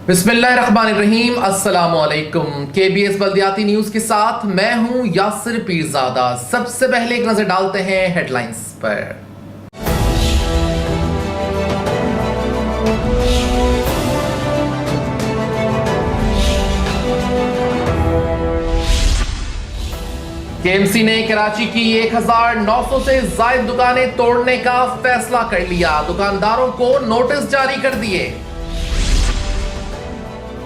बिस्मिल्लाहिर्रहमानिर्रहीम, अस्सलामुअलैकुम। केबीएस बल्दियाती न्यूज के साथ मैं हूं यासिर पीरजादा। सबसे पहले एक नजर डालते हैं हेडलाइंस पर। केएमसी ने कराची की 1900 से ज्यादा दुकानें तोड़ने का फैसला कर लिया। दुकानदारों को नोटिस जारी कर दिए।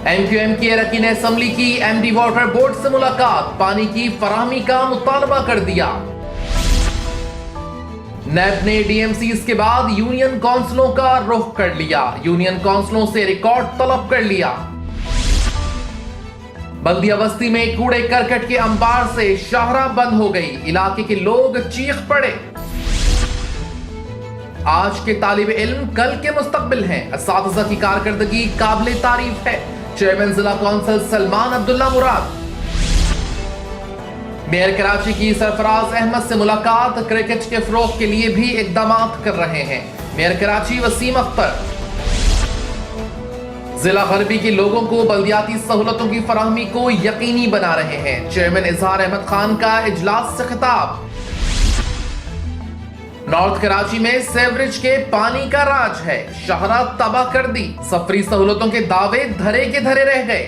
एमक्यूएम के अरकान असेंबली की एमडी वाटर बोर्ड से मुलाकात, पानी की फराहमी का मुतालबा कर दिया। नैब ने डीएमसीज के बाद यूनियन काउंसिलों का रुख कर लिया। यूनियन काउंसिलों से रिकॉर्ड तलब कर लिया। बल्दिया बस्ती में कूड़े करकट के अंबार से शाहराह बंद हो गई। इलाके के लोग चीख पड़े। आज के तालिब इल्म कल के मुस्तकबिल हैं। असातिज़ा की कारकर्दगी काबिल तारीफ है। चेयरमैन जिला कौंसिल सलमान अब्दुल्ला मुराद। मेयर कराची की सरफराज अहमद से मुलाकात, क्रिकेट के फरोग के लिए भी इकदाम कर रहे हैं। मेयर कराची वसीम अख्तर। जिला गरबी के लोगों को बल्दियाती सहूलतों की फराहमी को यकीनी बना रहे हैं। चेयरमैन इजहार अहमद खान का इजलास से खिताब। नॉर्थ कराची में सेवरेज के पानी का राज है। शाहराह तबाह कर दी। सफरी सहूलतों के दावे धरे के धरे रह गए।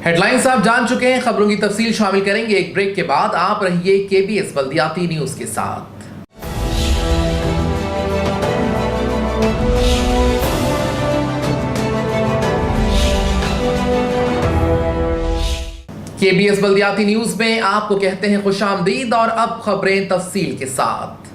हेडलाइंस आप जान चुके हैं। खबरों की तफसील शामिल करेंगे एक ब्रेक के बाद। आप रहिए केबीएस बल्दियाती न्यूज के साथ। केबीएस बल्दियाती न्यूज में आपको कहते हैं खुशामदीद। और अब खबरें तफसील के साथ।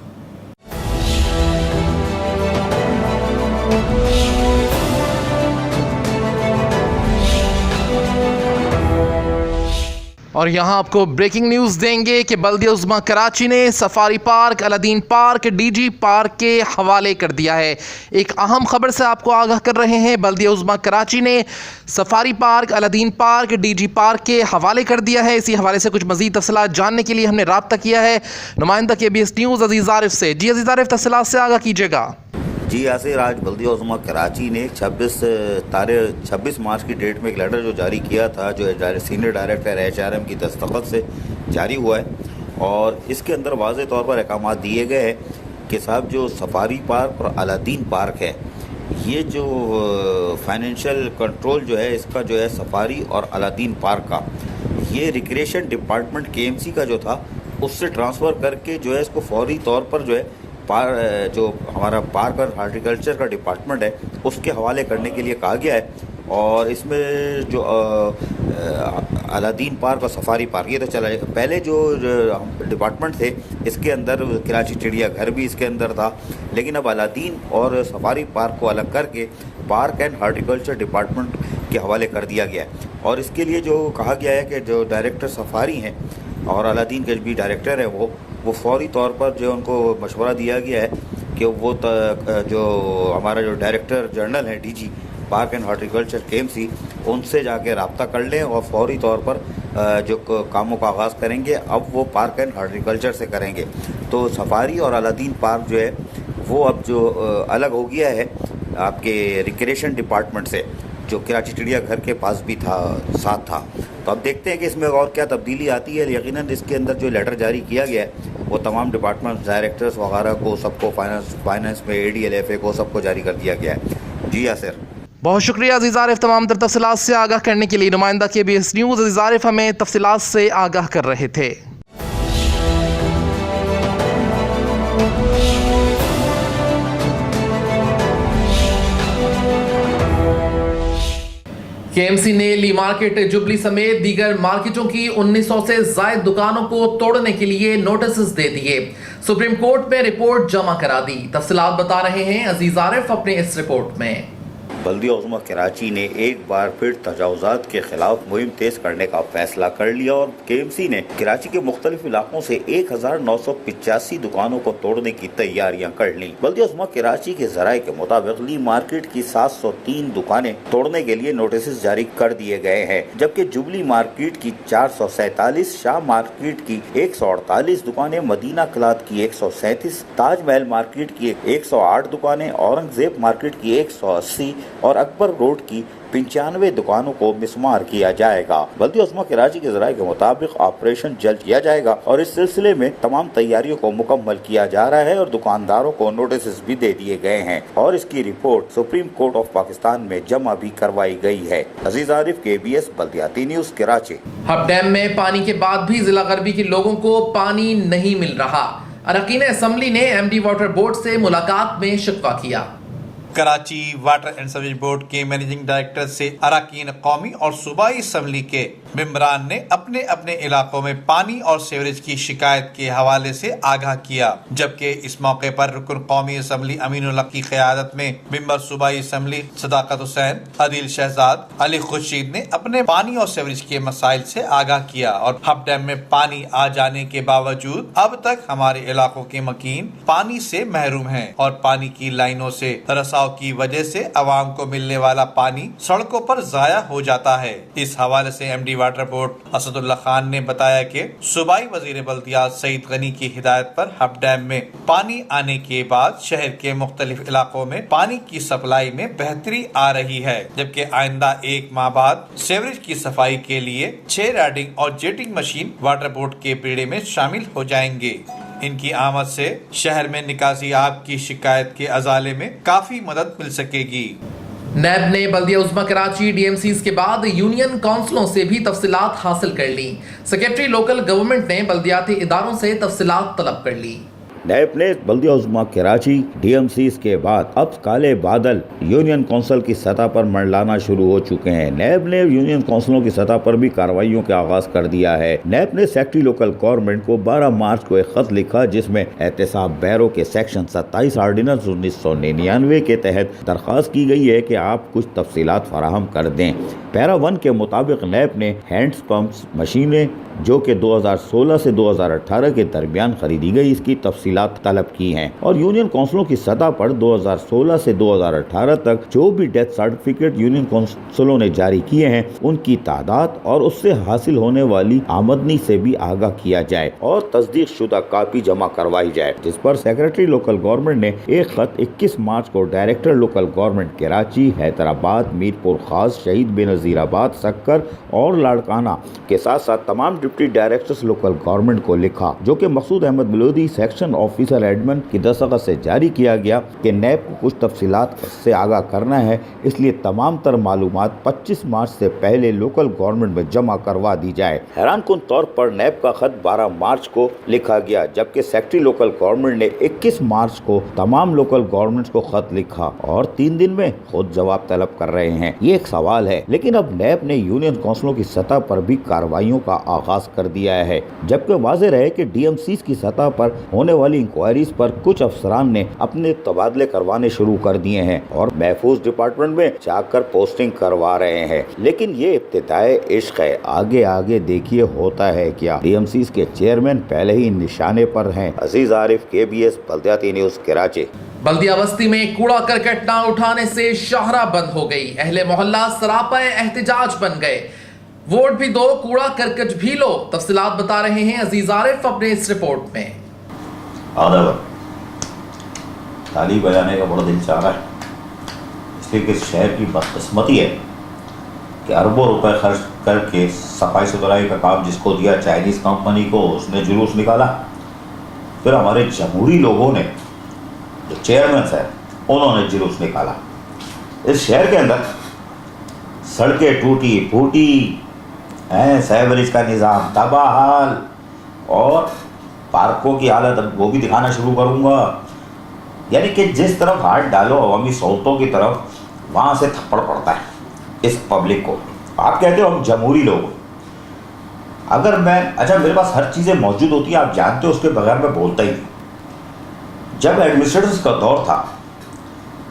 और यहां आपको ब्रेकिंग न्यूज देंगे कि बल्दिया उज़्मा कराची ने safari park, Aladdin park, DG park के हवाले कर दिया है। एक अहम खबर से आपको आगाह कर रहे हैं। बल्दिया उज़्मा कराची ने safari park, Aladdin park, DG park के हवाले कर दिया है। इसी हवाले से कुछ मजीद तफसीलात जानने के लिए हमने राब्ता किया है नुमाइंदा केबीएस न्यूज़ अजीज़ आरिफ से। जी अजीज़ आरिफ, तफसीलात से आगाह कीजिएगा। जी यासिर, आज बल्दिया उज़्मा कराची ने 26 मार्च की डेट में एक लेटर जो जारी किया था, जो सीनियर डायरेक्टर HRM की दस्तखत से जारी हुआ है, और इसके अंदर वाज़ेह तौर पर अहकाम दिए गए हैं कि साहब जो सफारी पार्क और अलादीन पार्क है, ये जो फाइनेंशियल कंट्रोल जो है इसका जो है सफारी और अलादीन पार्क का, ये रिक्रिएशन डिपार्टमेंट KMC का जो था उससे ट्रांसफ़र करके जो है इसको फौरी तौर पर जो है जो हमारा पार्क और हॉर्टिकल्चर का डिपार्टमेंट है उसके हवाले करने के लिए कहा गया है। और इसमें जो अलादीन पार्क और सफारी पार्क ये तो चला है। पहले जो डिपार्टमेंट थे इसके अंदर कराची चिड़ियाघर भी इसके अंदर था, लेकिन अब अलादीन और सफारी पार्क को अलग करके पार्क एंड हॉर्टिकल्चर डिपार्टमेंट के हवाले कर दिया गया है। और इसके लिए जो कहा गया है कि जो डायरेक्टर सफारी हैं और अलादीन के भी डायरेक्टर हैं वो फौरी तौर पर जो उनको मशवरा दिया गया है कि वो जो हमारा जो डायरेक्टर जनरल है DG park and horticulture KMC, उनसे जाके रब्ता कर लें और फौरी तौर पर जो कामों का आगाज़ करेंगे अब वो पार्क एंड हॉर्टिकल्चर से करेंगे। तो सफारी और अलादीन पार्क जो है वो अब जो अलग हो गया है आपके रिक्रिएशन डिपार्टमेंट से, जो कराची चिड़ियाघर के पास भी साथ था। तो अब देखते हैं कि इसमें और क्या तब्दीली आती है। यकीनन इसके अंदर जो लेटर जारी किया गया है वो तमाम डिपार्टमेंट डायरेक्टर्स वगैरह को सबको फाइनेंस में ADLFA को सबको जारी कर दिया गया है। जी यासिर, बहुत शुक्रिया अजीज़ आरिफ तमाम तर तफसीलात से आगाह करने के लिए। नुमाइंदा केबीएस न्यूज़ अजीज़ आरिफ हमें तफसीलात से आगाह कर रहे थे। KMC ने ली मार्केट, जुबली समेत दीगर मार्केटों की 1900 से ज्यादा दुकानों को तोड़ने के लिए नोटिस दे दिए। सुप्रीम कोर्ट में रिपोर्ट जमा करा दी। तफसीलात बता रहे हैं अजीज आरिफ अपने इस रिपोर्ट में। बल्दिया उज़्मा कराची ने एक बार फिर तजावुज़ात के खिलाफ मुहिम तेज करने का फैसला कर लिया और KMC ने कराची के मुख्तलिफ इलाकों से 1985 दुकानों को तोड़ने की तैयारियां कर ली। बल्दिया उज़्मा कराची के ज़राए के मुताबिक ली मार्केट की 703 दुकानें तोड़ने के लिए नोटिस जारी कर दिए गए हैं, जबकि जुबली मार्केट की 447, शाह मार्केट की 148 दुकानें, मदीना क्लाथ की 137, ताजमहल मार्केट की 108 दुकानें, औरंगजेब मार्केट की 180 और अकबर रोड की 95 दुकानों को मिसमार किया जाएगा। बल्दिया उज़्मा कराची के ज़राए के मुताबिक ऑपरेशन जल्द किया जाएगा और इस सिलसिले में तमाम तैयारियों को मुकम्मल किया जा रहा है और दुकानदारों को नोटिस भी दे दिए गए हैं और इसकी report supreme court of Pakistan में जमा भी करवाई गई है। अजीज आरिफ, KBS बल्दियाती न्यूज कराची। हब डैम में पानी के बाद भी जिला गरबी के लोगों को पानी नहीं मिल रहा। अरकान असम्बली ने MD वाटर बोर्ड से मुलाकात में शिकवा किया। Karachi water and sewerage board के मैनेजिंग डायरेक्टर से अरकान कौमी और सूबाई असम्बली के मेंबरान ने अपने अपने इलाकों में पानी और सीवरेज की शिकायत के हवाले से आगाह किया, जबकि इस मौके पर रुकन कौमी असम्बली अमीनुल्लाह की क़यादत में मेंबर सूबाई असम्बली सदाकत हुसैन, अदील शहजाद, अली खुर्शीद ने अपने पानी और सीवरेज के मसाइल से आगाह किया और हब डैम में पानी आ जाने के बावजूद अब तक हमारे इलाकों के मकीन पानी से महरूम हैं और पानी की लाइनों से रसाव की वजह से आवाम को मिलने वाला पानी सड़कों पर जाया हो जाता है। इस हवाले से MD water board Asadullah Khan ने बताया कि सूबाई वजीर बल्दियात सईद गनी की हिदायत पर हब डैम में पानी आने के बाद शहर के मुख्तलिफ इलाकों में पानी की सप्लाई में बेहतरी आ रही है, जबकि आइंदा 1 माह बाद सीवरेज की सफाई के लिए 6 राइडिंग और जेटिंग मशीन वाटर बोर्ड के बेड़े में शामिल हो जाएंगे। इनकी आमद से शहर में निकासी आब की शिकायत के अजाले में काफी मदद मिल सकेगी। नैब ने बल्दिया उज़्मा कराची DMCs के बाद यूनियन काउंसिलों से भी तफसीलात हासिल कर ली। सेक्रेटरी लोकल गवर्नमेंट ने बल्दियाती इदारों से तफसीलात तलब कर ली। नैब ने बल्दिया उज़्मा कराची DMCs के बाद अब काले बादल यूनियन काउंसिल की सतह पर मंडलाना शुरू हो चुके हैं। नैब ने यूनियन काउंसिलों की सतह पर भी कार्रवाइयों का आगाज कर दिया है। नैब ने सेक्रेटरी लोकल गवर्नमेंट को 12 मार्च को एक खत लिखा, जिसमें एहतसाब बैरो के सेक्शन 27 ऑर्डिनेंस 1999 के तहत दरख्वास्त की गई है कि आप कुछ तफसीलात फराहम कर दें। पैरा 1 के मुताबिक नैब ने हैंड्स पंप्स मशीनें जो कि 2016 से 2018 के दरमियान खरीदी गई, इसकी तफसीलात तलब की हैं और यूनियन काउंसिलों की सतह पर 2016 से 2018 तक जो भी डेथ सर्टिफिकेट यूनियन काउंसिलों ने जारी किए हैं उनकी तादाद और उससे हासिल होने वाली आमदनी से भी आगाह किया जाए और तस्दीक शुदा कापी जमा करवाई जाए, जिस पर सेक्रेटरी लोकल गवर्नमेंट ने एक खत 21 मार्च को director local government Karachi, Hyderabad, Mirpur खास, शहीद बेनज़ीराबाद, सक्कर और लाड़काना के साथ साथ तमाम डिप्टी डायरेक्टर्स लोकल गवर्नमेंट को लिखा, जो कि मकसूद अहमद मिलोदी सेक्शन ऑफिसर एडमिन की दस्तखत से जारी किया गया कि नैब को कुछ तफसीलात से आगाह करना है, इसलिए तमाम तर मालूमात 25 मार्च से पहले लोकल गवर्नमेंट में जमा करवा दी जाए। हैरानकुन तौर पर नैब का खत 12 मार्च को लिखा गया, जबकि सेक्रेटरी लोकल गवर्नमेंट ने 21 मार्च को तमाम लोकल गवर्नमेंट को खत लिखा और 3 दिन में खुद जवाब तलब कर रहे हैं। ये एक सवाल है, लेकिन अब नैब ने यूनियन काउंसिलों की सतह पर भी कार्रवाइयों का आगाज कर दिया है, जबकि वाज़ेह रहे कि DMCs की सतह पर होने वाली इंक्वायरीज पर कुछ अफसरान ने अपने तबादले करवाने शुरू कर दिए हैं और महफूज डिपार्टमेंट में जाकर पोस्टिंग करवा रहे हैं। लेकिन ये इब्तिदाए इश्क है, आगे आगे देखिए होता है क्या। DMCs के चेयरमैन पहले ही निशाने पर हैं। अजीज आरिफ, KBS बल्दियाती न्यूज कराची। बल्दिया बस्ती में कूड़ा करकट न उठाने से शाहरा बंद हो गई। अहले मोहल्ला सरापाए एहतजाज बन गए। वोट भी दो, कूड़ा करकट भी लो। तफसीलात बता रहे हैं अजीज आरिफ अपने इस रिपोर्ट में। ताली बजाने का बड़ा दिल चाह रहा है, इसलिए कि शहर की बदकिस्मती है कि अरबों रुपए खर्च करके सफाई सुथराई का काम जिसको दिया चाइनीज़ कंपनी को, उसने जुलूस निकाला। फिर हमारे जमहूरी लोगों ने, जो चेयरमैन है, उन्होंने जुलूस निकाला। इस शहर के अंदर सड़कें टूटी फूटी हैं, सीवरेज का निज़ाम तबाहाल और पार्कों की हालत अब वो भी दिखाना शुरू करूँगा। यानी कि जिस तरफ हाथ डालो अवामी सहूलतों की तरफ, वहाँ से थप्पड़ पड़ता है इस पब्लिक को। आप कहते हो हम जमहूरी लोग, अगर मैं मेरे पास हर चीज़ें मौजूद होती हैं, आप जानते हो, उसके बगैर मैं बोलता ही नहीं। जब एडमिनिस्ट्रेटर्स का दौर था,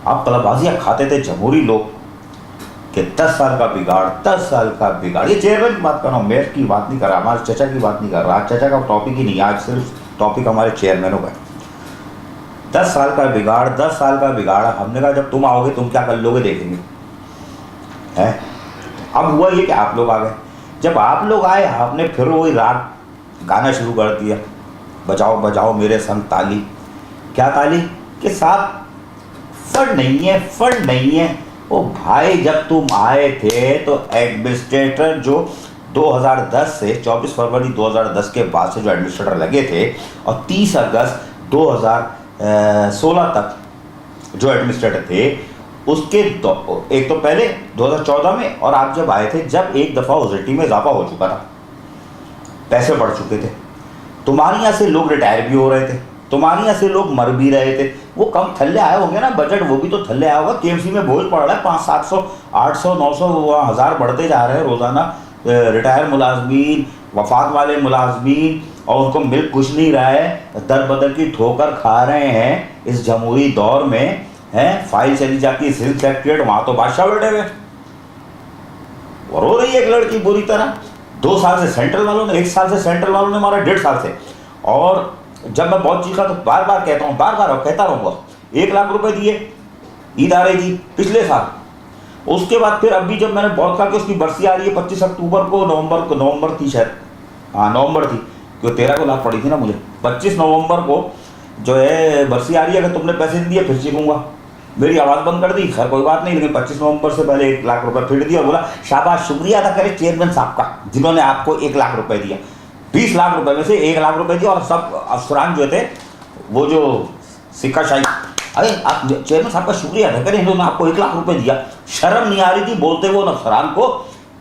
आप तलबाजियाँ खाते थे जमहूरी लोग, कि 10 साल का बिगाड़, 10 साल का बिगाड़। ये चेयरमैन की बात कर रहा हूँ, मेयर की बात नहीं कर रहा, हमारे चचा की बात नहीं कर रहा। चचा का टॉपिक ही नहीं, आज सिर्फ टॉपिक हमारे चेयरमैनों का है। 10 साल का बिगाड़, 10 साल का बिगाड़। हमने कहा जब तुम आओगे तुम क्या कर लोगे देखेंगे, है। अब हुआ ये कि आप लोग आ गए। जब आप लोग आए आपने फिर वही राग गाना शुरू कर दिया, बजाओ बजाओ मेरे संग ताली। क्या ताली? कि साहब फंड नहीं है, फंड नहीं है। ओ भाई जब तुम आए थे तो एडमिनिस्ट्रेटर जो 2010 से 24 फरवरी 2010 के बाद से जो एडमिनिस्ट्रेटर लगे थे और 30 अगस्त 2016 तक जो एडमिनिस्ट्रेटर थे उसके एक तो पहले 2014 में और आप जब आए थे जब एक दफ़ा ओजेटी में इजाफा हो चुका था, पैसे बढ़ चुके थे, तुम्हारे यहाँ से लोग रिटायर भी हो रहे थे, तुम्हारे यहाँ से लोग मर भी रहे थे। वो कम थल्ले आए होंगे ना, बजट वो भी तो थल्ले आया होगा। केएमसी में बोझ पड़ रहा है, 500, 700, 800, 900, 1000 बढ़ते जा रहे हैं रोज़ाना। रिटायर मुलाजमीन, वफात वाले मुलाजमीन, और उनको मिल कुछ नहीं रहा है, दर बदर की ठोकर खा रहे हैं इस जमहूरी दौर में, हैं। फाइल चली जाती है सिविल सेक्रेटरीट, वहाँ तो बादशाह बैठे हुए और रो रही है एक लड़की बुरी तरह। 2 साल से सेंट्रल वालों ने, 1 साल से सेंट्रल वालों ने मारा, 1.5 साल से। और जब मैं बहुत चीखा तो बार बार कहता हूँ, बार बार कहता रहूँगा, 1 लाख रुपए दिए इदारे जी पिछले साल। उसके बाद फिर अभी जब मैंने बहुत कहा कि उसकी बरसी आ रही है 25 अक्टूबर को, नवंबर थी शायद, हाँ नवंबर थी, क्योंकि 13 को लाख पड़ी थी ना मुझे। 25 नवंबर को जो है बरसी आ रही है, अगर तुमने पैसे नहीं दिए फिर चीखूंगा। मेरी आवाज़ बंद कर दी, खैर कोई बात नहीं, लेकिन 25 नवंबर से पहले 1 लाख रुपए फिर दिया और बोला शाबाश, शुक्रिया अदा करें चेयरमैन साहब का जिन्होंने आपको 1 लाख रुपए दिया। 20 लाख रुपए में से 1 लाख रुपए दिया और सब अफसरान जो थे वो जो सिक्का शाही, अरे आप चेयरमैन साहब का शुक्रिया अदा करें, इन्होंने आपको 1 लाख रुपए दिया। शर्म नहीं आ रही थी बोलते हुए उन अफसरान को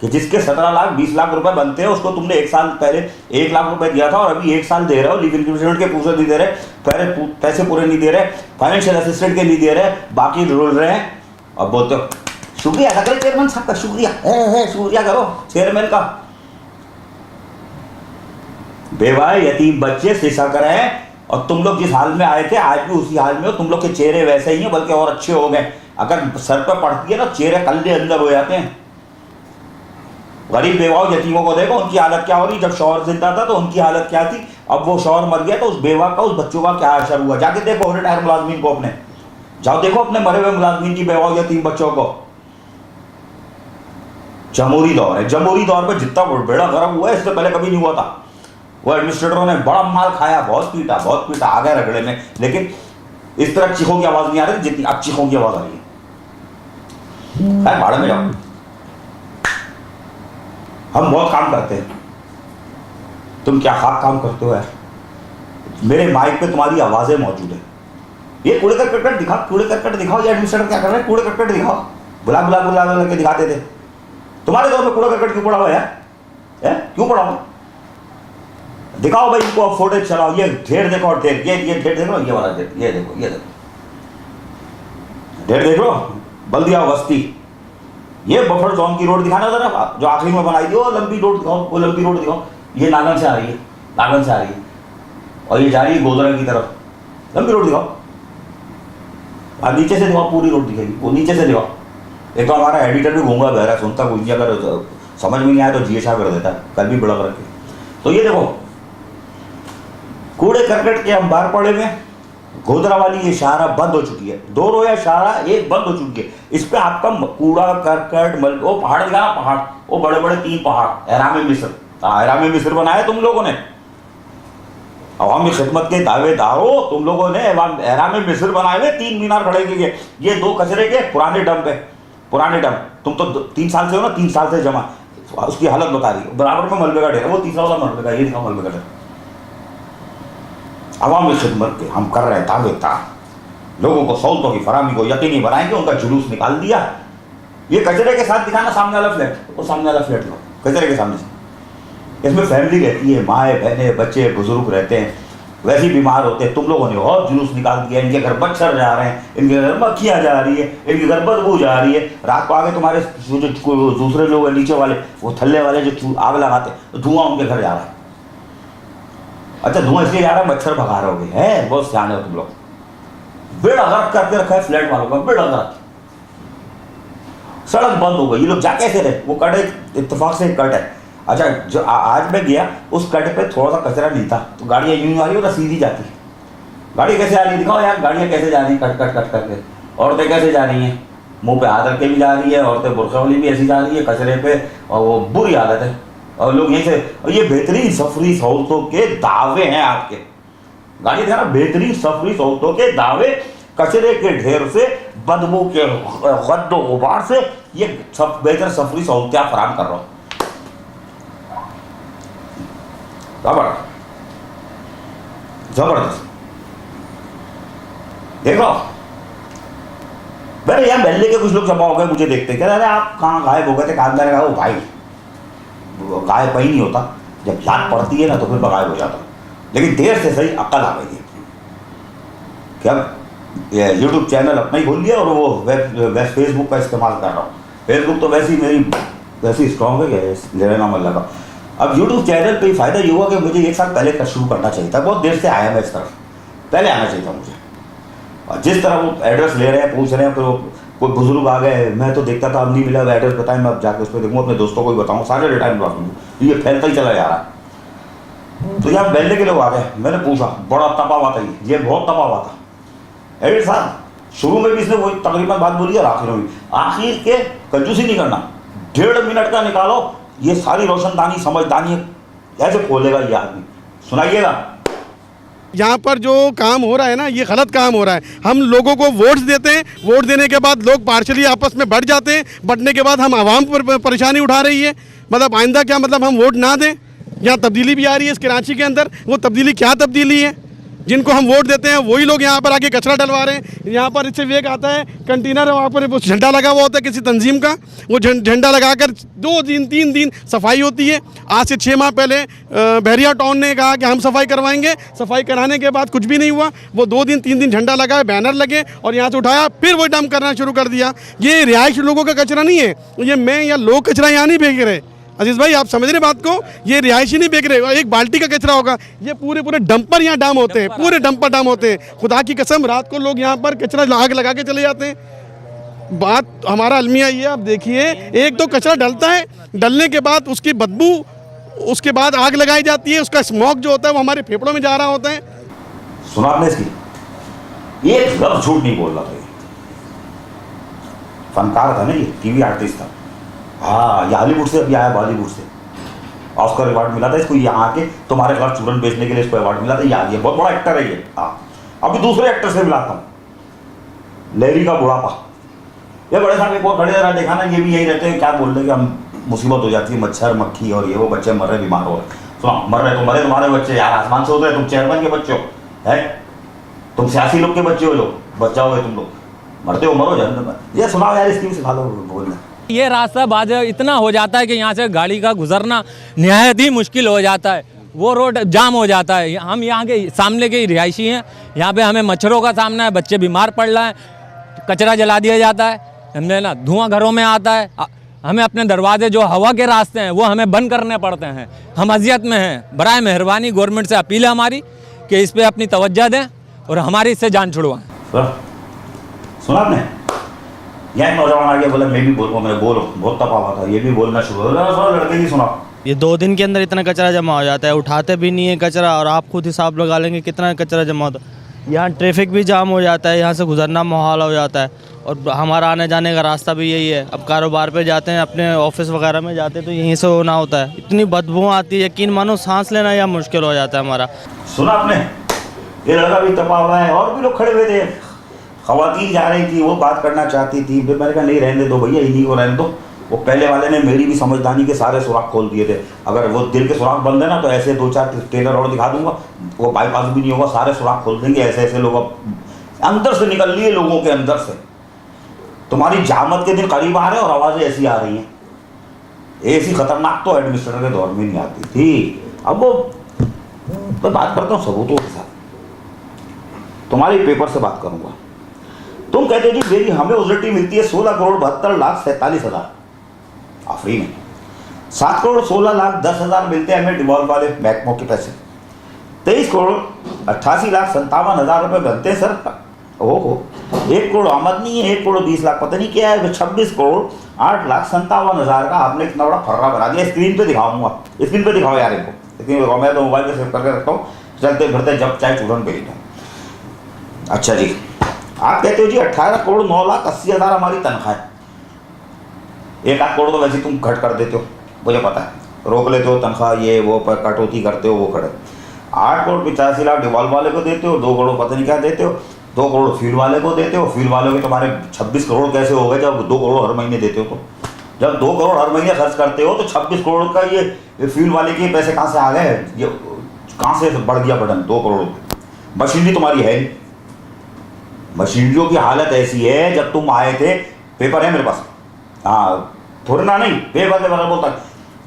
कि जिसके 17 लाख 20 लाख रुपए बनते हैं उसको तुमने 1 साल पहले 1 लाख रुपए दिया था और अभी 1 साल दे रहे हो, लीव इंक्रीमेंट के पूरे नहीं दे रहे, पहले पैसे पूरे नहीं दे रहे, फाइनेंशियल असिस्टेंट के नहीं दे रहे, बाकी रोल रहे हैं। अब बोलते हो शुक्रिया अदा करें चेयरमैन साहब का, शुक्रिया है शुक्रिया करो चेयरमैन का। बेवा यतीम बच्चे सिसक रहे हैं और तुम लोग जिस हाल में आए थे आज भी उसी हाल में हो। तुम लोग के चेहरे वैसे ही हैं बल्कि और अच्छे हो गए। अगर सर पर पड़ती है ना चेहरे कल्ले अंदर हो जाते हैं। गरीब बेवाओं यतीमों को देखो उनकी हालत क्या हो रही। जब शौहर जिंदा था तो उनकी हालत क्या थी, अब वो शौहर मर गया तो उस बेवा का, उस बच्चों का क्या असर हुआ। जाके देखो रिटायर मुलाजमीन को, अपने जाओ देखो अपने मरे हुए मुलाजमीन की बेवाओं यतीम बच्चों को। जमहूरी दौर है, जमहूरी दौर में जितना बेड़ा गर्म हुआ है इससे पहले कभी नहीं हुआ था। वो एडमिनिस्ट्रेटरों ने बड़ा माल खाया, बहुत पीटा आ गए रगड़े में, लेकिन इस तरह चीखों की आवाज नहीं आ रही जितनी अब चीखों की आवाज आ रही है। भाड़ में जाओ, हम बहुत काम करते हैं, तुम क्या खाक काम करते हो यार। मेरे माइक पे तुम्हारी आवाजें मौजूद है। ये कूड़े करकट दिखाओ, कूड़े करकट दिखाओ। ये एडमिनिस्ट्रेटर क्या कर रहे हैं, कूड़े करकट दिखाओ। बुला के दिखाते थे। तुम्हारे दौर में कूड़ा करकट क्यों पड़ा हुआ यार, क्यों पड़ा हुआ? दिखाओ भाई इनको, फुटेज चलाओ। ये ढेर देखो, और ढेर ये ढेर देखो, ये वाला ढेर, ये देखो ढेर देख लो, बल्दिया बस्ती। ये बफर जोन की रोड दिखाना जरा, जो आखिरी में बनाई थी, वो लंबी रोड दिखाओ, वो लंबी रोड दिखाओ। ये नागन से आ रही है, नागन से आ रही है और ये जा रही है गोदरा की तरफ। लंबी रोड दिखाओ, और नीचे से दिखाओ, पूरी रोड दिखेगी, वो नीचे से दिखाओ। एक तो हमारा एडिटर भी घूंगा बहरा, सुनता कुछ नहीं, अगर समझ में नहीं आया तो जीएशा कर देता है, कल भी बड़ा करके। तो ये देखो कूड़े करकट के अंबार पड़े हुए। गोदरा वाली ये शाहरा बंद हो चुकी है, 2 रोया शाहरा एक बंद हो चुकी है। इस पे आपका कूड़ा करकट वो पहाड़ दिखा, पहाड़, वो बड़े बड़े 3 पहाड़, एहराम मिस्र, एहराम मिस्र बनाया तुम लोगों ने। अवामी खिदमत के दावेदारों, तुम लोगों ने एहराम मिस्र बनाए हुए 3 मीनार खड़े किए। ये 2 कचरे के पुराने डंप है, पुराने डंप। तुम तो 3 साल से हो ना, 3 साल से जमा, उसकी हालत बता रही। बराबर में मलबे का ढेर, वो तीसरा वाला मलबे का, ये दिखाओ मलबे का ढेर। अवामी खिदमत के हम कर रहे हैं दावेदार, लोगों को सहूलतों की फराहमी को यकीनी बनाएंगे, उनका जुलूस निकाल दिया। ये कचरे के साथ दिखाना सामने वाला फ्लैट, वो सामने वाला फ्लैट लो कचरे के सामने से। इसमें फैमिली रहती है, माएँ बहनें बच्चे बुजुर्ग रहते हैं, वैसे ही बीमार होते हैं। तुम लोगों ने और जुलूस निकाल दिया। इनके घर मच्छर जा रहे हैं, इनके घर मक्खियाँ जा रही है, इनके घर बदबू जा रही है। रात को आगे तुम्हारे जो दूसरे लोग हैं नीचे वाले, वो थल्ले वाले जो आग लगाते, धुआं उनके घर जा रहा है। अच्छा धुआं इसलिए जा रहा है मच्छर भगा रहे हैं, बहुत सियाने हो तुम लोग। बेड़ा गर्क करके रखा है फ्लैट वालों का, बेड़ा गर्क। सड़क बंद हो गई, ये लोग जा कैसे रहे? वो कट एक इत्तेफाक से कट है। अच्छा, जो आज मैं गया उस कट पे थोड़ा सा कचरा नहीं था, तो गाड़ियाँ यूं आ रही हो ना सीधी जाती। गाड़ी कैसे आ रही है दिखाओ यार, गाड़ियाँ कैसे जा रही हैं कट कट कट करके। औरतें कैसे जा रही हैं, मुंह पे हाथ रख के भी जा रही है, औरतें बुरखा वाली भी ऐसी जा रही है कचरे पे, और वो बुरी हालत है। और लोग यहीं से, और ये बेहतरीन सफरी सहूलतों के दावे हैं आपके, गाड़ी देखा ना, बेहतरीन सफरी सहूलतों के दावे, कचरे के ढेर से, बदबू के गद्दो गुबार से ये सब बेहतर सफरी सहूलतें आप फराहम कर रहे हो। जबरदस्त देखो। मेरे यहाँ बेल्ले के कुछ लोग जमा हो गए, मुझे देखते कह रहे आप कहाँ गायब हो गए थे, कहाँ लगा? वो भाई गायब ही नहीं होता, जब याद पड़ती है ना तो फिर गायब हो जाता। लेकिन देर से सही अक्ल आ गई है क्या, ये यूट्यूब चैनल अपना ही खोल लिया और वो वेब फेसबुक का इस्तेमाल कर रहा हूँ। फेसबुक तो वैसी मेरी वैसी स्ट्रॉन्ग है कि लेना ना मन लगा। अब यूट्यूब चैनल पे फ़ायदा ये हुआ कि मुझे 1 साल पहले का शुरू करना चाहिए था, बहुत देर से आया मैं इस तरफ, पहले आना चाहिए था मुझे। और जिस तरह वो एड्रेस ले रहे हैं, पूछ रहे हैं, फिर कोई बुजुर्ग आ गए, मैं तो देखता था अब नहीं मिला एड्रेस बताएं, मैं अब जाकर उस पर देखूँ, अपने दोस्तों को भी बताऊँ, सारे रिटाइम बात दूँ, ये फैलता ही चला जा रहा है। तो यहाँ बेल्ले के लोग आ गए, मैंने पूछा, बड़ा तपा हुआ था ये बहुत तपा हुआ था। एडिट साहब शुरू में भी इसने वही तकरीबन बात बोली और आखिर में भी, आखिर के कंजूसी नहीं करना, 1.5 मिनट का निकालो, ये सारी रोशनदानी समझदानी ऐसे खोलेगा ये आदमी। सुनाइएगा। यहाँ पर जो काम हो रहा है ना, ये गलत काम हो रहा है। हम लोगों को वोट्स देते हैं, वोट देने के बाद लोग पार्शली आपस में बढ़ जाते हैं, बढ़ने के बाद हम आवाम पर परेशानी उठा रही है। मतलब आइंदा क्या मतलब हम वोट ना दें? यहाँ तब्दीली भी आ रही है इस कराची के अंदर, वो तब्दीली क्या तब्दीली है? जिनको हम वोट देते हैं वही लोग यहाँ पर आके कचरा डलवा रहे हैं। यहाँ पर इससे वेग आता है कंटेनर, वहाँ पर वो झंडा लगा हुआ होता है किसी तंजीम का, वो झंडा लगाकर 2 दिन 3 दिन सफाई होती है। आज से 6 माह पहले बहरिया टाउन ने कहा कि हम सफाई करवाएंगे, सफाई कराने के बाद कुछ भी नहीं हुआ। वो 2 दिन 3 दिन झंडा लगा, बैनर लगे और यहाँ से उठाया, फिर वो डंप करना शुरू कर दिया। ये रिहाइश लोगों का कचरा नहीं है, ये मैं या लोग कचरा यहाँ नहीं फेंक रहे। अजीज भाई आप समझ रहे बात को, ये रिहायशी नहीं बेच रहे, एक बाल्टी का कचरा होगा, ये पूरे डंपर यहाँ डाम होते हैं, पूरे डंपर डाम होते हैं। खुदा की कसम रात को लोग यहाँ पर कचरा आग लगा के चले जाते हैं। बात हमारा अलमिया ये, आप देखिए, एक तो कचरा डलता है, डलने के बाद उसकी बदबू, उसके बाद आग लगाई जाती है, उसका स्मोक जो होता है वो हमारे फेफड़ों में जा रहा होता है। सुना आपने इसकी, एक लफ्ज झूठ नहीं बोल रहा था, फनकार था ना ये, टीवी आर्टिस्ट था। हाँ, ये हॉलीवुड से अभी आया, बॉलीवुड से ऑस्कर अवार्ड मिला था इसको, यहाँ आके तुम्हारे खिलाफ चूरन बेचने के लिए इसको अवार्ड मिला था। ये आ गया, बहुत बड़ा एक्टर है ये। हाँ, अभी दूसरे एक्टर से मिलाता हूँ, लहरी का बुढ़ापा। ये बड़े साहब एक और खड़े रहा, देखा ना, ये भी यही रहते हैं, क्या बोल रहे कि हम मुसीबत हो जाती है, मच्छर मक्खी और ये वो, बच्चे मर रहे, बीमार हो रहे। सुना, मर रहे तो मरे तुम्हारे बच्चे यार, आसमान से होते हैं, तुम चेयरमैन के बच्चे हो, है तुम सियासी लोग के बच्चे हो, जो बच्चा तुम लोग, मरते हो मरो जहन्नम। ये सुनाओ यार, इसकी भी सिखा दो बोलना। ये रास्ता बाज इतना हो जाता है कि यहाँ से गाड़ी का गुजरना निहायत ही मुश्किल हो जाता है, वो रोड जाम हो जाता है। हम यहाँ के सामने के रिहायशी हैं, यहाँ पे हमें मच्छरों का सामना है, बच्चे बीमार पड़ रहे हैं, कचरा जला दिया जाता है, हमने ना धुआं घरों में आता है, हमें अपने दरवाजे जो हवा के रास्ते हैं वो हमें बंद करने पड़ते हैं, हम अजियत में हैं। बराए मेहरबानी गवर्नमेंट से अपील है हमारी कि इस पर अपनी तवज्जो दें और हमारी इससे जान छुड़वाएं। सुना आपने, यहाँ नौजवान आ गया, बोला मैं भी बोलूँ, मैं बोलो, बहुत तपा हुआ था, ये भी बोलना शुरू हो गया। लड़के की सुना, ये 2 दिन के अंदर इतना कचरा जमा हो जाता है, उठाते भी नहीं है कचरा, और आप खुद हिसाब लगा लेंगे कितना कचरा जमा होता है। यहाँ ट्रैफिक भी जाम हो जाता है, यहाँ से गुजरना मुहाल हो जाता है, और हमारा आने जाने का रास्ता भी यही है। अब कारोबार पे जाते हैं, अपने ऑफिस वगैरह में जाते हैं, तो यहीं से होना होता है। इतनी बदबू आती है, यकीन मानो सांस लेना या मुश्किल हो जाता है हमारा। सुना आपने, ये लड़का भी तपा हुआ है, और भी लोग खड़े हुए थे, खवातीन जा रही थी, वो बात करना चाहती थी, फिर मैंने कहा नहीं रहने दो भैया, इन्हीं को रहने दो। वो पहले वाले ने मेरी भी समझदानी के सारे सुराख खोल दिए थे, अगर वो दिल के सुराख बंद है ना तो ऐसे 2-4 टेलर और दिखा दूंगा, वो बाईपास भी नहीं होगा, सारे सुराख खोल देंगे। ऐसे ऐसे लोग अब अंदर से निकल लिए, लोगों के अंदर से। तुम्हारी जामत के दिन करीब आ रहे हैं और आवाज़ें ऐसी आ रही हैं, ऐसी खतरनाक तो एडमिनिस्ट्रेटर के दौर में नहीं आती थी। अब वो मैं बात करता हूँ सबूतों के साथ, तुम्हारे पेपर से बात करूँगा। तुम कहते हो जी मेरी हमें उजरटी मिलती है 16,72,47,000 आफरी में, 7,16,10,000 मिलते हैं हमें डिवॉल्व वाले महकमों के पैसे, 23,88,57,000 रुपये बनते हैं सर हो 1 करोड़ आमद नहीं है, 1 करोड़ 20 लाख पता नहीं क्या है, 26 करोड़ 8,57,000 का आपने इतना बड़ा फर्रा बना दिया। स्क्रीन पे दिखाऊंगा, स्क्रीन पे दिखाओ यार इनको, स्क्रीन पे दिखाओ। मैं तो मोबाइल पे सेव करके रखता हूँ, चलते फिरते जब चाहे चूरन पे लेता हूँ। अच्छा जी, आप कहते हो जी 18 करोड़ 9,80,000 हमारी तनख्वाह है। 1 आध करोड़ तो वैसे तुम घट कर देते हो, मुझे पता है, रोक लेते हो तनख्वाह, ये वो पर कटौती करते हो, वो खड़े। 8 करोड़ 85 लाख डिवॉल्व वाले को देते हो, 2 करोड़ पता नहीं क्या देते हो, 2 करोड़ फील्ड वाले को देते हो। फील्ड वाले के तुम्हारे 26 करोड़ कैसे हो गए जब 2 करोड़ हर महीने देते हो? तो जब 2 करोड़ हर महीने खर्च करते हो तो 26 करोड़ का ये फील्ड वाले के पैसे कहाँ से आ गए? ये कहाँ से बढ़ गया बटन 2 करोड़? मशीनरी तुम्हारी है नहीं, मशीनरियों की हालत ऐसी है। जब तुम आए थे, पेपर है मेरे पास, हाँ थोड़ा ना नहीं, पेपर बोलता,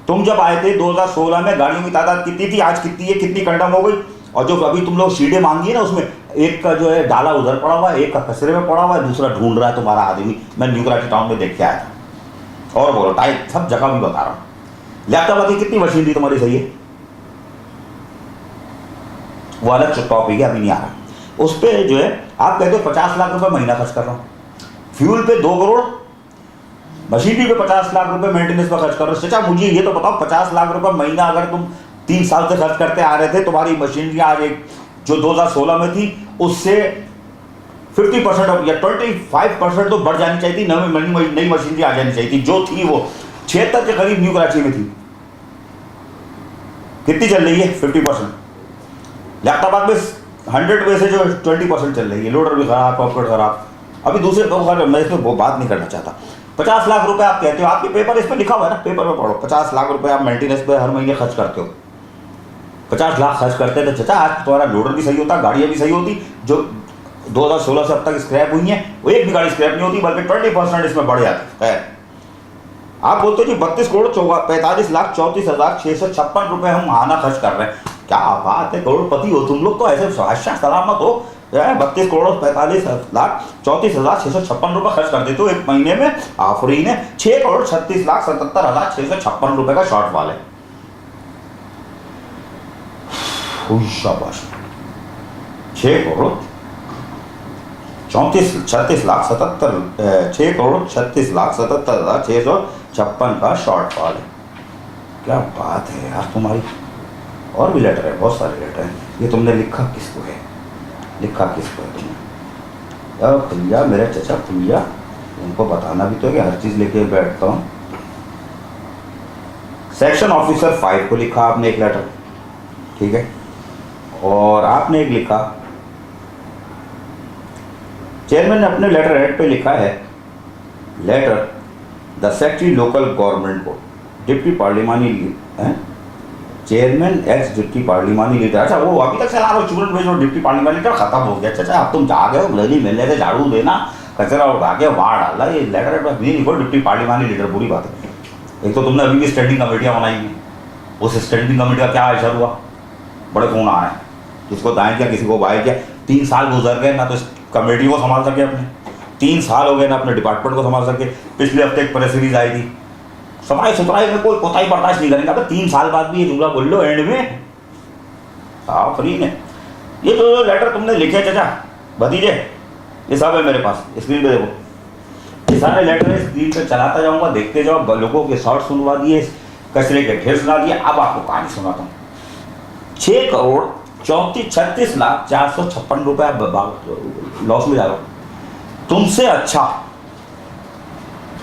तुम जब आए थे 2016 में गाड़ियों की तादाद कितनी थी, आज कितनी है, कितनी कंडम हो गई? और जो अभी तुम लोग शीटें मांगी है ना, उसमें एक का जो है डाला उधर पड़ा हुआ है, एक का कचरे में पड़ा हुआ है, दूसरा ढूंढ रहा है तुम्हारा आदमी। मैं न्यू कराची टाउन में देख के आया था, और बोलो टाइप सब जगह भी बता रहा हूँ। लैपटॉप की कितनी मशीनरी तुम्हारी सही है, वो अलग टॉपिक है, अभी नहीं आ रहा उस पर। जो है आप कहते हो 50 लाख रुपए महीना खर्च कर रहा हूँ, फ्यूल पे 2 करोड़, मशीनरी पे 50 लाख रुपए मेंटेनेंस पर खर्च कर रहे हो। चाचा मुझे ये तो बताओ, 50 लाख रुपए महीना अगर तुम 3 साल से खर्च करते आ रहे थे, तुम्हारी मशीनरी आज एक जो 2016 में थी उससे 50% या 25% तो बढ़ जानी चाहिए थी, नई मशीनरी आ जानी चाहिए थी। जो थी वो 76 के करीब न्यू कराची में थी, कितनी चल रही है? 50%। लैपटॉप में 100 में से जो 20% चल रही है, लोडर भी खराब, पॉकेट खराब। अभी दूसरे मैं इसमें वो बात नहीं करना चाहता। 50 लाख रुपए आप कहते हो, आपके पेपर इस पर लिखा हुआ है ना, पेपर में पढ़ो, 50 लाख रुपए आप मेंटेनेंस पे हर महीने खर्च करते हो। 50 लाख खर्च करते तो चाचा आज तुम्हारा लोडर भी सही होता, गाड़ियाँ भी सही होती। जो 2016 से अब तक स्क्रैप हुई हैं, वो एक भी गाड़ी स्क्रैप नहीं होती, बल्कि 20% इसमें बढ़ जाती है। आप बोलते हो जी 32 करोड़ 45,34,656 रुपए हम आना खर्च कर रहे हैं। क्या बात है, करोड़पति हो तुम लोग तो, ऐसे बादशाह सलामत हो। 32 करोड़ 45,34,656 रुपए खर्च कर देते हो एक महीने में। आफरीन है। 6 करोड़ 36,77,656 रुपए का शॉर्टफॉल है। शाबाश। 6 करोड़ 36,77,656 का शॉर्टफॉल है। क्या बात है यार तुम्हारी। और भी लेटर है, बहुत सारे लेटर हैं। ये तुमने लिखा किसको है, लिखा किसको है तुमने? यार भैया, मेरे चचा भैया, उनको बताना भी तो है कि हर चीज़ लेके बैठता हूँ। सेक्शन ऑफिसर 5 को लिखा आपने एक लेटर, ठीक है। और आपने एक लिखा, चेयरमैन ने अपने लेटर हेड पे लिखा है, letter the secretary local government को, डिप्टी पार्लिमानी चेयरमैन एक्स डिप्टी पार्लिमानी लीडर। अच्छा, वो अभी तक चला रहा चूरन भेजो, डिप्टी पार्लिमानी लीडर खत्म हो गया। चाचा अब तुम जा गए हो, गली मिलने से झाड़ू देना, कचरा उठा के वहाँ डालना, ये लेटर नहीं लिखो डिप्टी पार्लिमानी लीडर। बुरी बात है। एक तो तुमने अभी भी स्टैंडिंग कमेटियाँ बनाई हैं, उस स्टैंडिंग कमेटी का क्या असर हुआ? बड़े फोन आ रहे हैं, किसको दाएं किया, किसी को बाएं किया। 3 साल गुजर गए ना तो कमेटी को संभाल सके अपने, 3 साल हो गए ना अपने डिपार्टमेंट को संभाल सके। पिछले हफ्ते एक प्रेस रिलीज आई थी, सफाई सुथराई में कोई कोताही बर्दाश्त नहीं करेंगे। 3 साल बाद भी ये जुमला बोल लो एंड में, फ्री ने। ये जो लेटर तुमने लिखे चाचा भतीजे, ये सब है मेरे पास, स्क्रीन पे देखो। ये सारे लेटर स्क्रीन पे चलाता जाऊंगा, देखते जाओ। लोगों के शॉर्ट सुनवा दिए, कचरे के ढेर सुना दिए। अब आपको कहानी सुनाता हूँ। 6 करोड़ 36,456 रुपये लॉस में जा रहा हूँ। तुमसे अच्छा,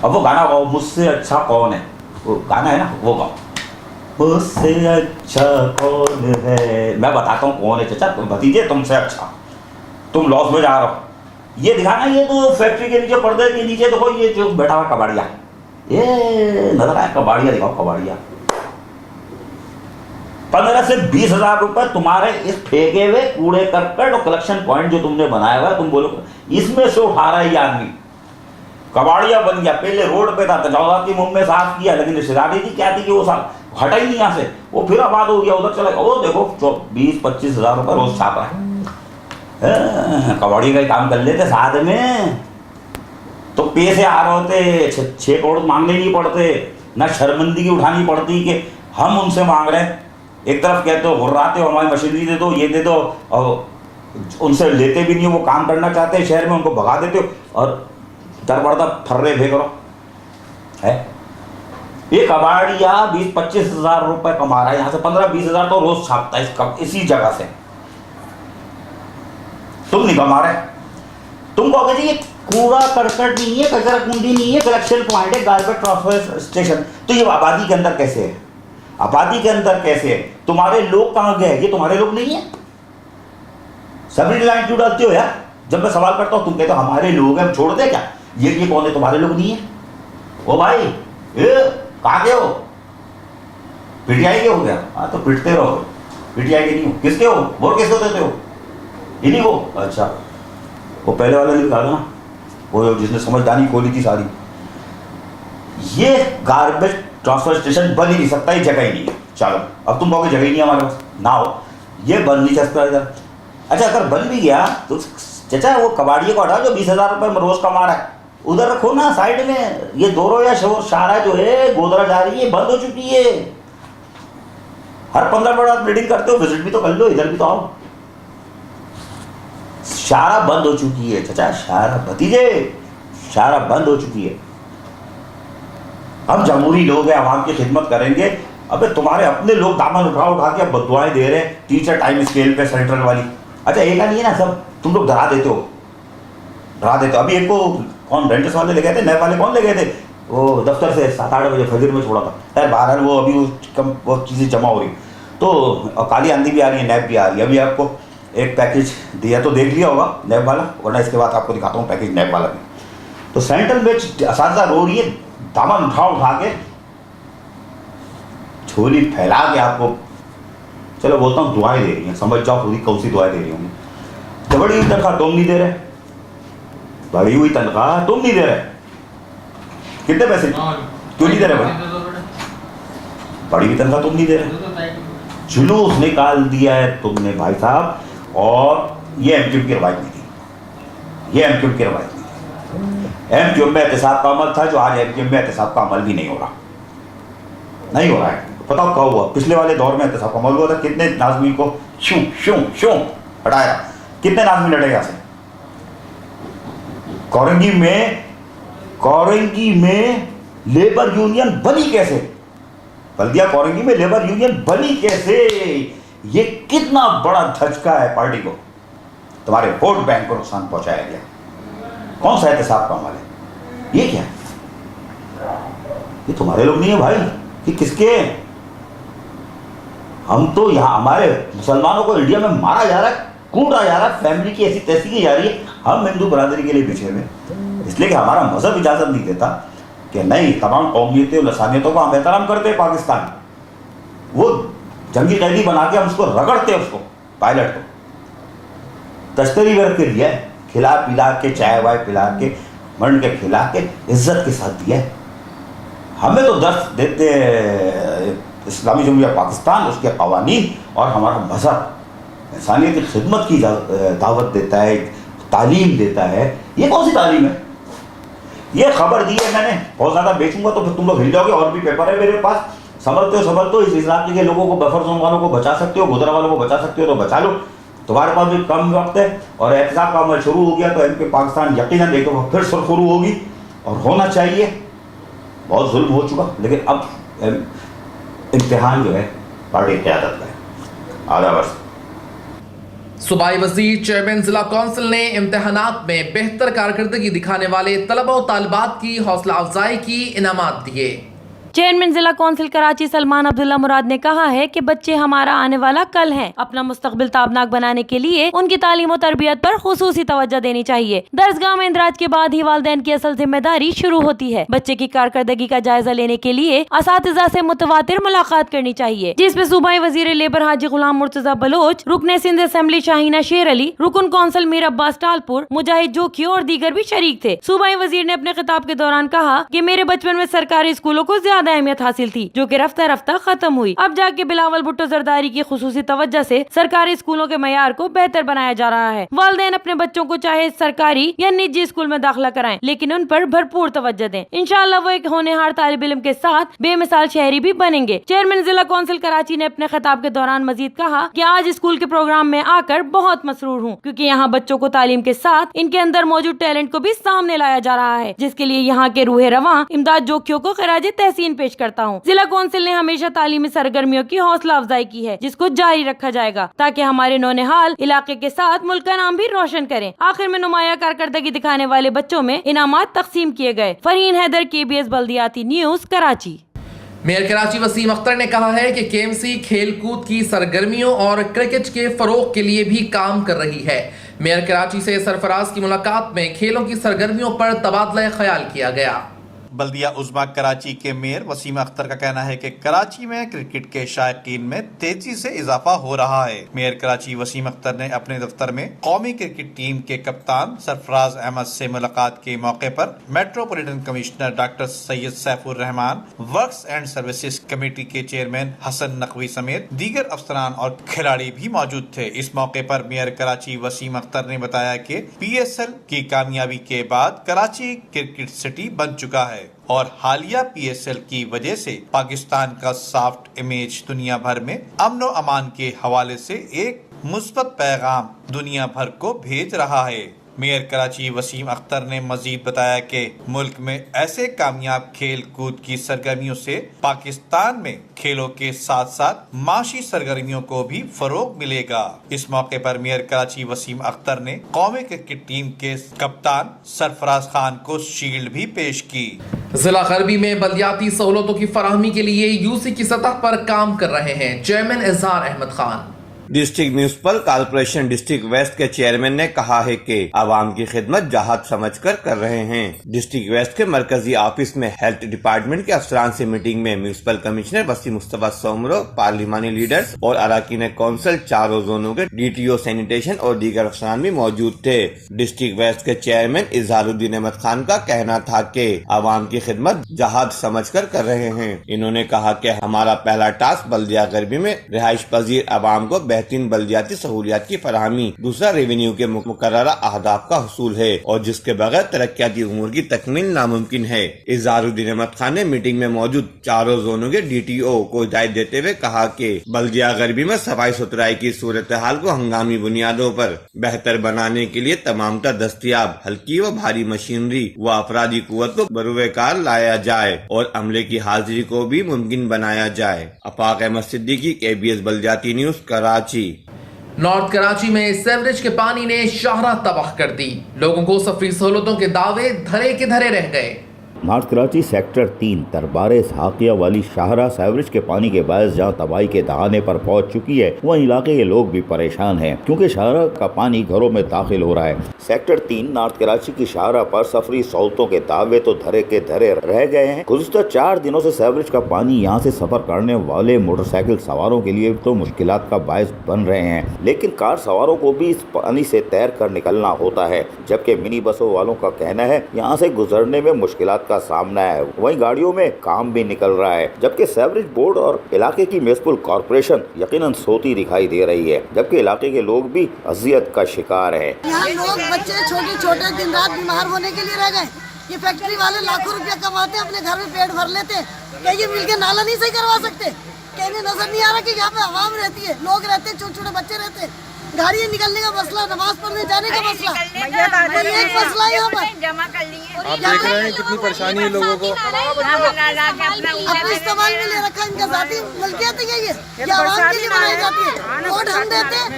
अब वो गाना गाओ, मुझसे अच्छा कौन है, वो गाना है ना, वो गाओ। मुझसे अच्छा कौन है, मैं बताता हूँ कौन है चाचा। तुम भतीजे, तुमसे अच्छा, तुम लॉस में जा रहे हो। ये दिखाना, ये तो फैक्ट्री के नीचे, पर्दे के नीचे देखो, ये जो बैठा हुआ कबाड़िया, ये नजर आया कबाड़िया, दिखाओ कबाड़िया। 15 से 20,000 रुपए तुम्हारे इस फेंके हुए कूड़े करकट और कलेक्शन पॉइंट जो तुमने बनाया हुआ है, तुम बोलो इसमें से उठा रहा है ये आदमी, कबाड़िया बन गया। पहले रोड पे था, तजावजात की मुंह में साफ किया, लेकिन रिश्तेदारी थी क्या थी कि वो साल हटा ही नहीं यहाँ से, वो फिर आबाद हो गया, उधर चला गया। वो देखो 20-25,000 रुपये रोज छाप रहा है। कबाड़ी का काम कर लेते साथ में, तो पैसे आ रहे होते, 6 करोड़ मांगने नहीं पड़ते, ना शर्मिंदगी उठानी पड़ती कि हम उनसे मांग रहे हैं। एक तरफ कहते हो, घुर्राते हो, हमारी मशीनरी दे दो, ये दे दो, और उनसे लेते भी नहीं हो, वो काम करना चाहते हैं शहर में, उनको भगा देते हो और दरबड़दा फर्रे फेंक रहो है। एक कबाड़िया 20-25 हज़ार रुपए कमा रहा है, यहाँ से 15-20 हज़ार तो रोज छापता है इसी जगह से। तुम नहीं कमा रहे, तुम कहोगे जी ये कूड़ा करकट नहीं है, कचरा कुंडी नहीं है, कलेक्शन पॉइंट है, गार्बेज ट्रांसफर स्टेशन। तो ये आबादी के अंदर कैसे है? आबादी के अंदर कैसे है? तुम्हारे लोग कहाँ गए? ये तुम्हारे लोग नहीं है। सभी लाइन क्यों डालते हो यार? जब मैं सवाल करता हूँ तुम कहते हो हमारे लोग हैं, हम छोड़ दे क्या? ये कौन है? तुम्हारे लोग नहीं है। ओ भाई कहाँ के हो? पीटीआई के हो गया? हाँ तो पिटते रहो, पीटीआई के नहीं हो। किसके हो? वोट किसको देते हो? इन्हीं को। अच्छा वो पहले वाला नहीं निकाला ना, वो जिसने समझदारी खोली थी सारी। ये गार्बेज ट्रांसफर स्टेशन बन ही नहीं सकता, ये जगह ही नहीं है। चलो अब तुम कहोगे जगह ही नहीं है हमारे पास, ना हो ये बन नहीं सकता इधर। अच्छा अगर बन भी गया तो चाचा वो कबाड़िए को हटाओ जो 20,000 रुपये में रोज कमा रहा है, उधर रखो ना साइड में। ये दोरो या शारा जो है गोदरा जा रही है, बंद हो चुकी है। हर 15 मिनट आप रीडिंग करते हो, विजिट भी तो कर लो, इधर भी तो आओ। शारा बंद हो चुकी है चाचा, शारा भतीजे, शारा बंद हो चुकी है। हम जमहूरी लोग हैं, आवाम की खिदमत करेंगे। अबे तुम्हारे अपने लोग दामन उठा के बददुआएं दे रहे हैं टीचर टाइम स्केल पे सेंट्रल वाली। अच्छा एक नहीं है ना, सब तुम लोग डरा देते हो, डरा देते हो। अभी एक को कौन डेंटिस्ट वाले ले गए थे, नए वाले कौन ले गए थे, वो दफ्तर से 7-8 बजे फजर में छोड़ा था। यार बाहर वो अभी वो चीज़ें जमा हो रही, तो काली आंधी भी आ रही है, नैब भी आ रही है। अभी आपको एक पैकेज दिया तो देख लिया होगा नैब वाला, वरना इसके बाद आपको दिखाता हूँ पैकेज नैब वाला भी। तो सेंट्रल में असातिज़ा रो रही है, दामन उठा के झोली फैला के आपको, चलो बोलता हूँ दुआएं दे रही हैं, समझ जाओ खुद ही कौन सी दुआएं दे रही होंगी। तो बड़ी हुई तनख्वाह तुम नहीं दे रहे, बड़ी हुई तनख्वाह तुम नहीं दे रहे। कितने पैसे क्यों नहीं दे रहे? बड़ी हुई तनख्वाह तुम नहीं दे रहे। जुलूस निकाल दिया है तुमने भाई साहब, और ये एमक्यूएम की रवायत नहीं थी, ये एमक्यूएम की रवायत नहीं थी। एमक्यूएम में एहतिसाब का अमल था, जो आज एमक्यूएम में एहतिसाब का अमल भी नहीं हो रहा, नहीं हो रहा है। बताओ कब हुआ? पिछले वाले दौर में एहतिसाब का अमल हुआ था, कितने नाज़मीन को शू शू शू हटाया, कितने नाज़मीन लड़े यहाँ से? कोरंगी में लेबर यूनियन बनी कैसे? बल्दिया कोरंगी में लेबर यूनियन बनी कैसे? ये कितना बड़ा धचका है पार्टी को, तुम्हारे वोट बैंक को नुकसान पहुंचाया गया। कौन सा एहतिसाब का अमल है ये? क्या ये तुम्हारे लोग नहीं है भाई, ये किसके? हम तो यहाँ हमारे मुसलमानों को इंडिया में मारा जा रहा है, कूटा जा रहा है, फैमिली की ऐसी तैसी की जा रही है। हम हिंदू बरादरी के लिए पीछे में, इसलिए कि हमारा मजहब इजाजत नहीं देता कि नहीं, तमाम कौमियतें और लसानियतों का हम एहतराम करते हैं। पाकिस्तान वो जंगी कैदी बना के हम उसको रगड़ते हैं, उसको पायलट को तश्तरी वर्क के लिए खिला पिला के, चाय वाय पिला के, मर्न के खिला के इज्जत के साथ दिया है। हमें तो दर्द देते इस्लामी जमहूरिया पाकिस्तान, उसके कवानीन और हमारा मजहब इंसानियत की खिदमत की दावत देता है, तालीम देता है। ये कौन सी तालीम है? ये खबर दी है मैंने, बहुत ज़्यादा बेचूंगा तो फिर तुम लोग हिल जाओगे। और भी पेपर है मेरे पास, समझते हो इस इलाके के लोगों को, बफर जोन वालों को बचा सकते हो, गोदरा वालों को बचा सकते हो तो बचा लो। तुम्हारे पास भी कम वक्त है, और एहतिसाब का अमल शुरू हो गया तो एमपी पाकिस्तान यकीनन एक तो फिर शुरू होगी, और होना चाहिए। बहुत जुल्म हो चुका, लेकिन अब इम्तिहान जो है पार्टी क़यादत का है। आधा वर्ष सूबाई वज़ीर चेयरमैन जिला कौंसिल ने इम्तहानात में बेहतर कारकर्दगी दिखाने वाले तलबा और तालिबात की हौसला अफजाई की इनामात दिए। चेयरमैन जिला कौंसिल कराची सलमान अब्दुल्ला मुराद ने कहा है कि बच्चे हमारा आने वाला कल हैं। अपना मुस्तकबिल ताबनाक बनाने के लिए उनकी तालीम और तरबियत पर खुसूसी तवज्जो देनी चाहिए। दरसगाह में इंदराज के बाद ही वालिदैन की असल जिम्मेदारी शुरू होती है। बच्चे की कारकर्दगी का जायजा लेने के लिए असातिज़ा से मुतवातिर मुलाकात करनी चाहिए, जिसमें सूबाई वजीर लेबर हाजी गुलाम मुर्तजा बलोच, रुकने सिंध असेंबली शाहीना शेर अली, रुकन कौंसिल मीर अब्बास टालपुर, मुजाहिद जोखियो और दीगर भी शरीक थे। सूबाई वजीर ने अपने खिताब के दौरान कहा कि मेरे बचपन में सरकारी स्कूलों को ज्यादा ज्यादा अहमियत हासिल थी, जो कि रफ्ता रफ्ता खत्म हुई। अब जाके बिलावल भुट्टो जरदारी की खुसूसी तवज्जो से सरकारी स्कूलों के मयार को बेहतर बनाया जा रहा है। वालिदैन अपने बच्चों को चाहे सरकारी या निजी स्कूल में दाखिला कराएं, लेकिन उन पर भरपूर तवज्जो दें। इंशाअल्लाह वो एक होनहार तालिब इल्म के साथ बेमिसाल शहरी भी बनेंगे। चेयरमैन जिला कौंसिल कराची ने अपने खिताब के दौरान मजीद कहा कि आज स्कूल के प्रोग्राम में आकर बहुत मसरूर हूँ, क्योंकि यहाँ बच्चों को तालीम के साथ इनके अंदर मौजूद टैलेंट को भी सामने लाया जा रहा है, जिसके लिए यहाँ के रूहे रवां इमदाद जोखियों को खराज तहसीन पेश करता हूँ। जिला कौंसिल ने हमेशा तालीमी सरगर्मियों की हौसला अफजाई की है, जिसको जारी रखा जाएगा ताकि हमारे नौनिहाल इलाके के साथ मुल्क का नाम भी रोशन करें। आखिर में नुमाया कारकर्दगी दिखाने वाले बच्चों में इनामात तकसीम किए गए। फरहीन हैदर, KBS बल्दियाती न्यूज, कराची। मेयर कराची वसीम अख्तर ने कहा है कि KMC खेलकूद की सरगर्मियों और क्रिकेट के फरोग के लिए भी काम कर रही है। मेयर कराची से सरफराज की मुलाकात में खेलों की सरगर्मियों पर तबादला ख्याल किया गया। बल्दिया उज़्मा कराची के मेयर वसीम अख्तर का कहना है कि कराची में क्रिकेट के शायकीन में तेजी से इजाफा हो रहा है। मेयर कराची वसीम अख्तर ने अपने दफ्तर में कौमी क्रिकेट टीम के कप्तान सरफराज अहमद से मुलाकात के मौके पर metropolitan commissioner doctor Syed Saifur Rahman, works and services committee के चेयरमैन हसन नकवी समेत दीगर अफसरान और खिलाड़ी भी मौजूद थे। इस मौके पर मेयर कराची वसीम अख्तर ने बताया कि PSL की कामयाबी के बाद कराची क्रिकेट सिटी बन चुका है और हालिया PSL की वजह से पाकिस्तान का सॉफ्ट इमेज दुनिया भर में अमन और अमान के हवाले से एक मुस्बत पैगाम दुनिया भर को भेज रहा है। मेयर कराची वसीम अख्तर ने मजीद बताया कि मुल्क में ऐसे कामयाब खेल कूद की सरगर्मियों से पाकिस्तान में खेलों के साथ साथ माशी सरगर्मियों को भी फरोग मिलेगा। इस मौके पर मेयर कराची वसीम अख्तर ने कौमी क्रिकेट टीम के कप्तान सरफराज खान को शील्ड भी पेश की। जिला गरबी में बल्दियाती सहूलतों की फराहमी के लिए UC की सतह पर काम कर रहे हैं chairman Izhar Ahmed Khan. District municipal corporation district west के चेयरमैन ने कहा है कि आवाम की खिदमत जहाद समझकर कर रहे हैं। डिस्ट्रिक्ट वेस्ट के मरकजी ऑफिस में हेल्थ डिपार्टमेंट के अफसरान से मीटिंग में म्यूनिसिपल कमिश्नर वसीम मुस्तफा सोमरो, पार्लिमानी लीडर्स और अराकीन कौंसिल चारों जोनों के DTO सैनिटेशन और दीगर अफसरान भी मौजूद थे। डिस्ट्रिक्ट वेस्ट के चेयरमैन इजहारुद्दीन अहमद खान का कहना था कि आवाम की खिदमत जहाद समझकर कर रहे हैं। इन्होंने कहा कि हमारा पहला टास्क बल्दिया गरबी में रिहाइश पजीर आवाम को बेहतरीन बल्दियाती सहूलियात की फराहमी, दूसरा रेवेन्यू के मुकर्ररा अहदाफ का हुसूल है और जिसके बगैर तरक्याती उमूर की तकमील नामुमकिन है। इजहारुद्दीन अहमद खान ने मीटिंग में मौजूद चारों जोनों के DTO को हिदायत देते हुए कहा कि बल्दिया गरबी में सफाई सुथराई की सूरत हाल को हंगामी बुनियादों पर बेहतर बनाने के लिए तमाम दस्तयाब हल्की व भारी मशीनरी व अफरादी कुव्वत को बरूएकार लाया जाए और अमले की हाजिरी को भी मुमकिन बनाया जाए। अफाक अहमद सिद्दीकी, KBS बल्दियाती न्यूज, कराची। नॉर्थ कराची में सेवरेज के पानी ने शाहरा तबाह कर दी। लोगों को सफरी सहूलतों के दावे धरे के धरे रह गए। नॉर्थ कराची सेक्टर 3 दरबार इसहाकिया वाली शाहरा सेवरेज के पानी के बायस जहाँ तबाही के दहाने पर पहुंच चुकी है, वहीं इलाके के लोग भी परेशान हैं क्योंकि शाहरा का पानी घरों में दाखिल हो रहा है। सेक्टर 3 नॉर्थ कराची की शाहरा पर सफरी सहूलतों के दावे तो धरे के धरे रह गए हैं। गुज़िश्ता 4 दिनों से सेवरेज का पानी यहाँ से सफर करने वाले मोटरसाइकिल सवारों के लिए तो मुश्किलात का बायस बन रहे हैं, लेकिन कार सवारों को भी इस पानी से तैर कर निकलना होता है, जबकि मिनी बसों वालों का कहना है यहाँ से गुजरने में मुश्किलात का सामना है। वहीं गाड़ियों में काम भी निकल रहा है, जबकि सेवरेज बोर्ड और इलाके की म्युनिसिपल कॉर्पोरेशन यकीनन सोती दिखाई दे रही है, जबकि इलाके के लोग भी अजियत का शिकार हैं। यहाँ लोग बच्चे छोटे दिन रात बीमार होने के लिए रह गए। ये फैक्ट्री वाले लाखों रुपया कमाते हैं, अपने घर में पेट भर लेते हैं। क्या ये मिलके नाला नहीं सही करवा सकते? क्या इन्हें नजर नहीं आ रहा कि यहाँ पे आवाम रहती है, लोग रहते हैं, छोटे छोटे बच्चे रहते हैं, गाड़ियाँ निकलने का मसला, नमाज पढ़ने जाने का मसला, एक मसला यहाँ पर जमा कर लिए। आप देख रहे हैं कितनी परेशानी है लोगों को। अपने इस्तेमाल में ले रखा, इनका जाती मलकियत है ये आवाम के लिए बनाई जाती है। वोट हम देते हैं,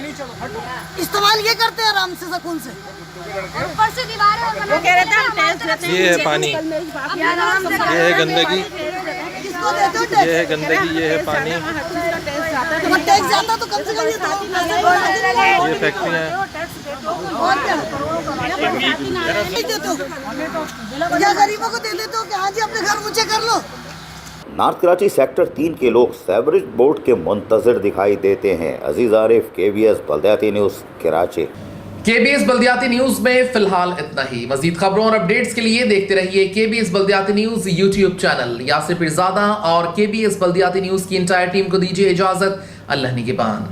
इस्तेमाल ये करते हैं आराम से, सुकून से। ऊपर से दीवारें, ये है पानी, ये है गंदगी, ये है गंदगी, ये है पानी, टैक्स जाता तो कम से कम ये फैक्ट्रियाँ हैं। या गरीबों को दे देते हो कि हाँ जी अपने घर ऊंचे कर लो। नॉर्थ कराची सेक्टर 3 के लोग सेवरेज बोर्ड के मुंतजर दिखाई देते हैं। अजीज आरिफ, KBS बल्दियाती न्यूज़, कराची। केबीएस बल्दियाती न्यूज में फिलहाल इतना ही। मजीद खबरों और अपडेट्स के लिए देखते रहिए केबीएस बल्दियाती news YouTube channel. Yasir Pirzada और केबीएस बल्दियाती न्यूज की इंटायर टीम को दीजिए इजाजत। अल्लाह निगहबान।